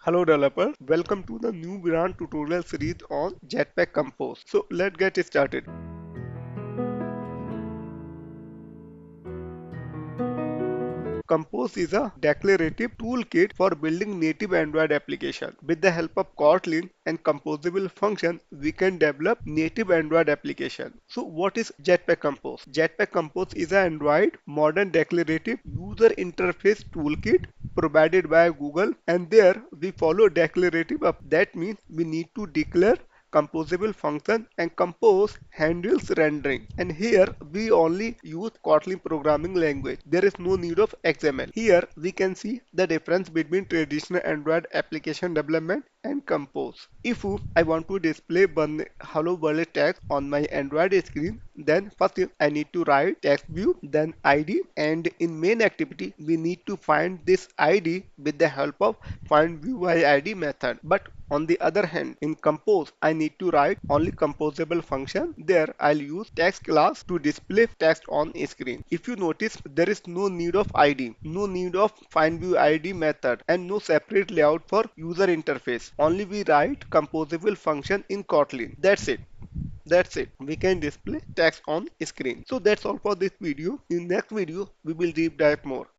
Hello developers, welcome to the new brand tutorial series on Jetpack Compose. So let's get started. Compose is a declarative toolkit for building native Android applications. With the help of Kotlin and Composable Functions, we can develop native Android applications. So what is Jetpack Compose? Jetpack Compose is an Android modern declarative user interface toolkit provided by Google, and there we follow declarative up. That means we need to declare composable function, and compose handles rendering, and here we only use Kotlin programming language. There is no need of XML. Here we can see the difference between traditional Android application development and compose. If I want to display one hello world text on my Android screen, then first I need to write text view, then ID, and in main activity we need to find this ID with the help of find view by ID method. But on the other hand, in Compose, I need to write only composable function. There, I'll use text class to display text on screen. If you notice, there is no need of ID, no need of find view ID method, and no separate layout for user interface. Only we write composable function in Kotlin. That's it. We can display text on screen. So that's all for this video. In next video, we will deep dive more.